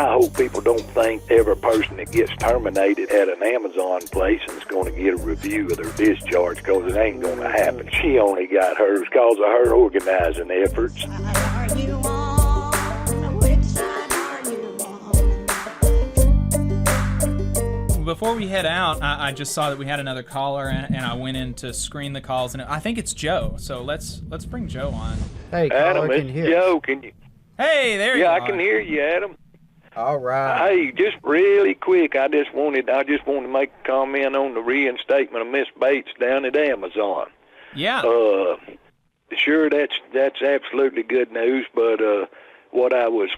I hope people don't think every person that gets terminated at an Amazon place is going to get a review of their discharge, because it ain't going to happen. She only got hers because of her organizing efforts. Before we head out, I just saw that we had another caller, and I went in to screen the calls, and I think it's Joe. So let's bring Joe on. Hey, Adam, caller, can you hear? Joe, can you? Hey, there you are. Yeah, I can hear you, Adam. All right. Hey, just really quick, I just wanted to make a comment on the reinstatement of Miss Bates down at Amazon. Yeah. Sure, that's absolutely good news. But what I was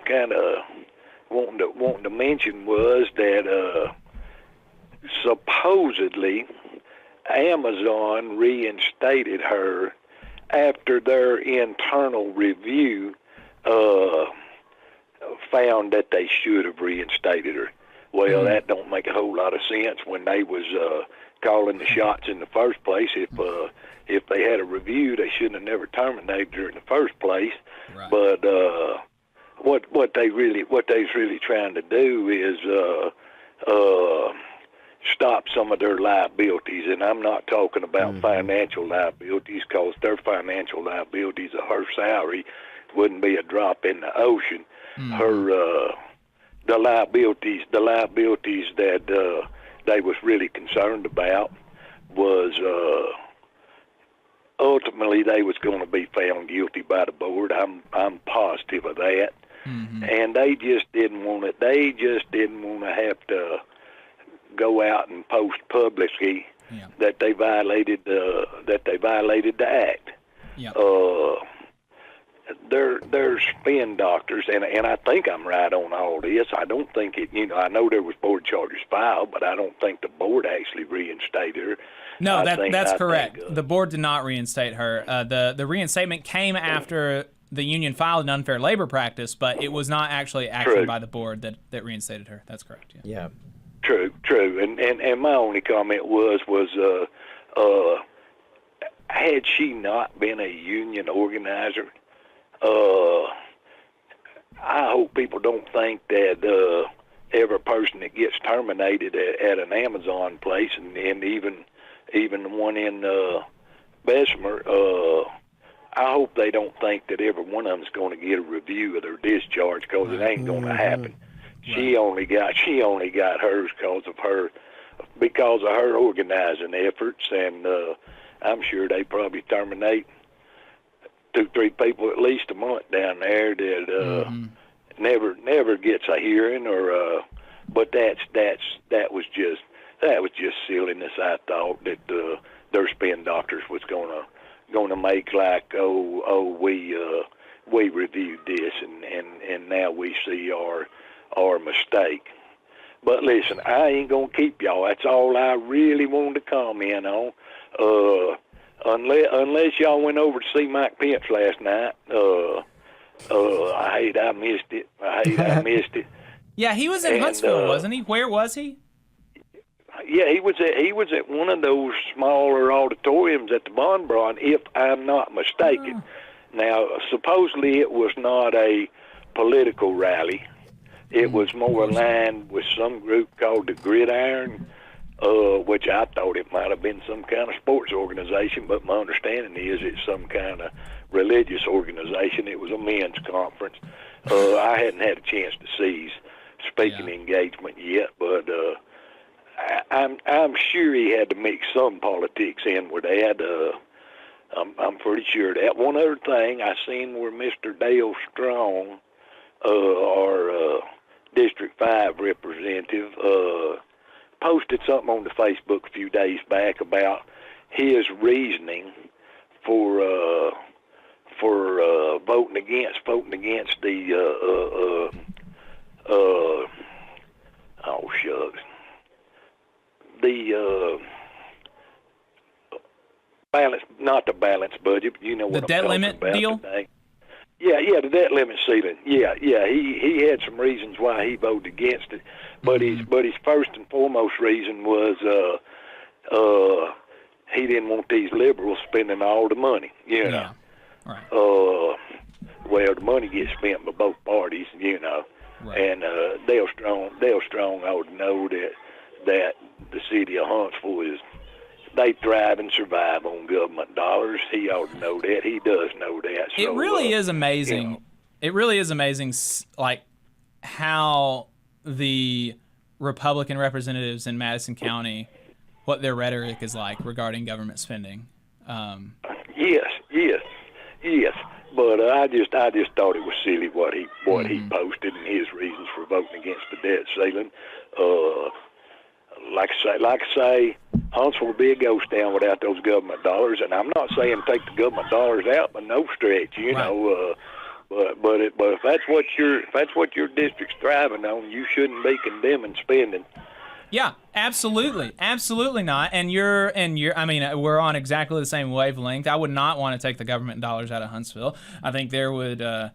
kind of wanting to mention was that supposedly Amazon reinstated her after their internal review found that they should have reinstated her. Well, that don't make a whole lot of sense when they was calling the shots in the first place. If they had a review, they shouldn't have never terminated her in the first place. Right. But what they's really trying to do is stop some of their liabilities, and I'm not talking about financial liabilities, because their financial liabilities of her salary wouldn't be a drop in the ocean. Her the liabilities that they was really concerned about was ultimately they was going to be found guilty by the board. I'm positive of that. And they just didn't want it. They just didn't want to have to go out and post publicly that they violated the act. They're spin doctors, and I think I'm right on all this. I don't think it. I know there was board charges filed, but I don't think the board actually reinstated her. No, that's correct. The board did not reinstate her. The reinstatement came after the union filed an unfair labor practice, but it was not actually action by the board that reinstated her. That's correct. Yeah. True. And my only comment was had she not been a union organizer, I hope people don't think that every person that gets terminated at an Amazon place, and even the one in Bessemer, I hope they don't think that every one of them is going to get a review of their discharge, because it ain't going to happen. She only got hers because of her organizing efforts, and I'm sure they probably terminate 2-3 people at least a month down there that never gets a hearing, or but that was just silliness. I thought that their spin doctors was gonna make like we reviewed this and now we see our mistake. But listen, I ain't gonna keep y'all. That's all I really wanted to comment on. Unless y'all went over to see Mike Pence last night. I hate I missed it. Yeah, he was in Huntsville, wasn't he? Where was he? Yeah, he was at one of those smaller auditoriums at the Bon Bon, if I'm not mistaken. Now, supposedly it was not a political rally. It was more aligned with some group called the Gridiron, which I thought it might have been some kind of sports organization, but my understanding is it's some kind of religious organization. It was a men's conference. I hadn't had a chance to see his speaking engagement yet, but I'm sure he had to mix some politics in with that. I'm pretty sure that. One other thing, I seen where Mr. Dale Strong, our District 5 representative, posted something on the Facebook a few days back about his reasoning for voting against the oh shucks, the not the balanced budget, but you know what the debt limit deal. Today. Yeah, the debt limit ceiling. Yeah. He had some reasons why he voted against it, but his first and foremost reason was he didn't want these liberals spending all the money. You know. Right. Well, the money gets spent by both parties. You know. Right. And Dale Strong ought to know that the city of Huntsville they thrive and survive on government dollars. He ought to know that. He does know that. So, it really is amazing. You know. It really is amazing, like how the Republican representatives in Madison County, what their rhetoric is like regarding government spending. Yes. But I just thought it was silly what he posted and his reasons for voting against the debt ceiling. Like I say, Huntsville would be a ghost town without those government dollars. And I'm not saying take the government dollars out by no stretch, you know. But if that's what your district's thriving on, you shouldn't be condemning spending. Yeah, absolutely not. And you're. I mean, we're on exactly the same wavelength. I would not want to take the government dollars out of Huntsville. I think there would. I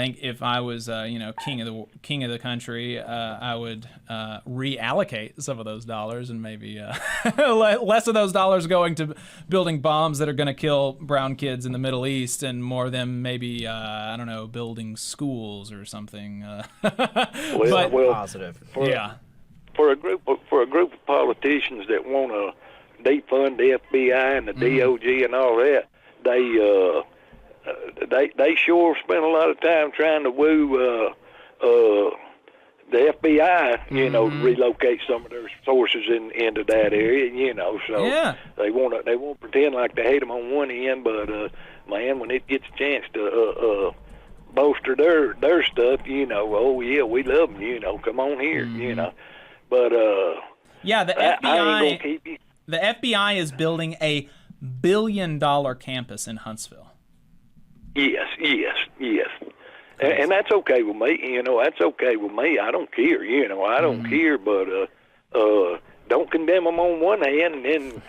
think if I was, king of the country, I would reallocate some of those dollars and maybe less of those dollars going to building bombs that are going to kill brown kids in the Middle East, and more of them maybe building schools or something. Well, positive. For a group of politicians that want to defund the FBI and the DOJ and all that, they sure spend a lot of time trying to woo the FBI, you know, to relocate some of their sources into that area, you know. So they won't pretend like they hate them on one end, but man, when it gets a chance to bolster their stuff, you know, oh yeah, we love them, you know, come on here, you know. But the FBI. I ain't gonna keep you. The FBI is building a $1 billion campus in Huntsville. Yes. And that's okay with me. You know, that's okay with me. I don't care. You know, I don't care. But don't condemn them on one hand and then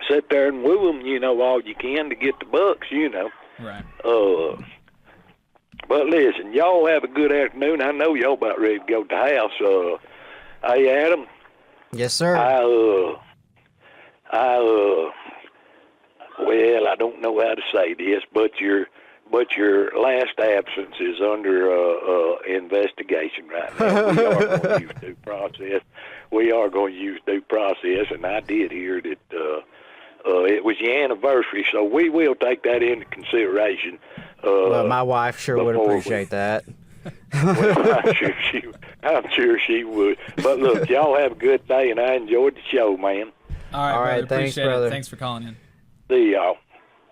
sit there and woo them, you know, all you can to get the bucks, you know. Right. But listen, y'all have a good afternoon. I know y'all about ready to go to the house. Hey, Adam. Yes, sir. Well, I don't know how to say this, but your last absence is under investigation right now. We are going to use due process. We are going to use due process, and I did hear that it was your anniversary, so we will take that into consideration. Well, my wife sure would appreciate that. Well, I'm sure she would. But look, y'all have a good day, and I enjoyed the show, man. All right, thanks, appreciate brother. it. Thanks for calling in. See y'all.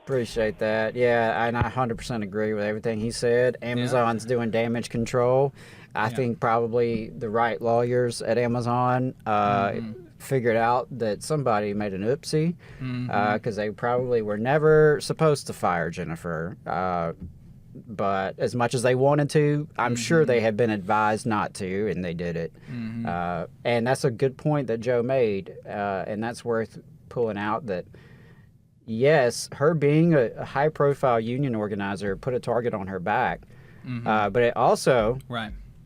Appreciate that. Yeah, and I 100% agree with everything he said. Amazon's doing damage control. I think probably the right lawyers at Amazon figured out that somebody made an oopsie because they probably were never supposed to fire Jennifer. But as much as they wanted to, I'm sure they had been advised not to, and they did it. And that's a good point that Joe made, and that's worth pulling out that, yes, her being a high-profile union organizer put a target on her back, but it also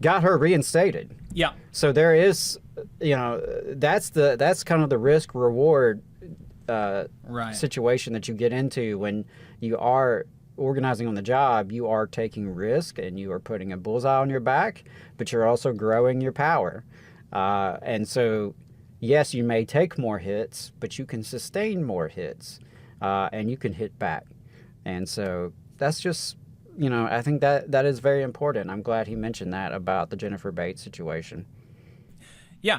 got her reinstated. Yeah. So there is, that's kind of the risk-reward situation that you get into when you are organizing on the job. You are taking risk and you are putting a bullseye on your back, but you're also growing your power. And so, yes, you may take more hits, but you can sustain more hits. And you can hit back. And so that's just, I think that is very important. I'm glad he mentioned that about the Jennifer Bates situation. Yeah,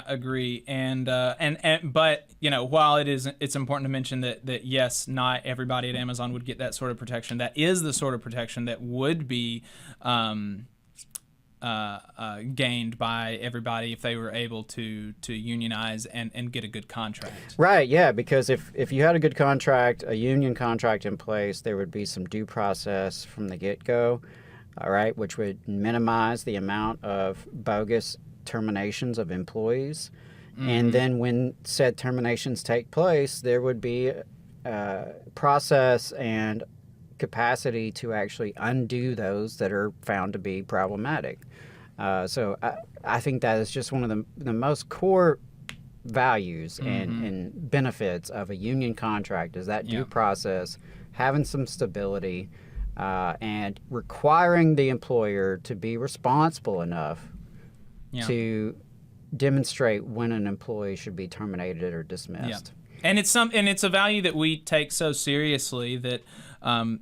agree. And but while it's important to mention that yes, not everybody at Amazon would get that sort of protection. That is the sort of protection that would be gained by everybody if they were able to unionize and get a good contract. Right, yeah, because if you had a good contract, a union contract in place, there would be some due process from the get-go, all right, which would minimize the amount of bogus terminations of employees. And then when said terminations take place, there would be process and capacity to actually undo those that are found to be problematic. So I think that is just one of the most core values and benefits of a union contract is that due process, having some stability, and requiring the employer to be responsible enough to demonstrate when an employee should be terminated or dismissed. And it's a value that we take so seriously that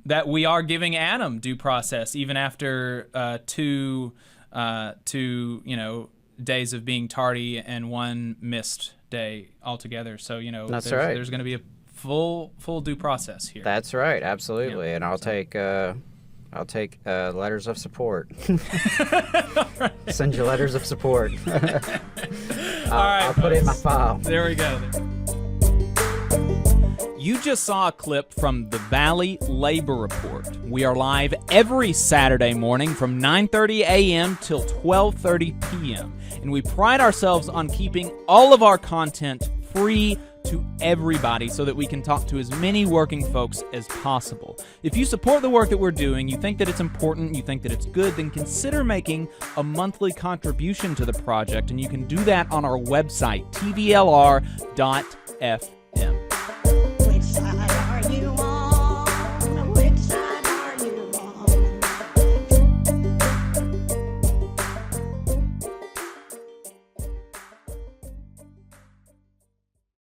that we are giving Adam due process even after two days of being tardy and one missed day altogether. So there's going to be a full due process here. That's right, absolutely. And I'll take letters of support. Send you letters of support. All right, I'll put it in my file. There we go. You just saw a clip from the Valley Labor Report. We are live every Saturday morning from 9:30 a.m. till 12:30 p.m. And we pride ourselves on keeping all of our content free to everybody so that we can talk to as many working folks as possible. If you support the work that we're doing, you think that it's important, you think that it's good, then consider making a monthly contribution to the project, and you can do that on our website, tvlr.fm.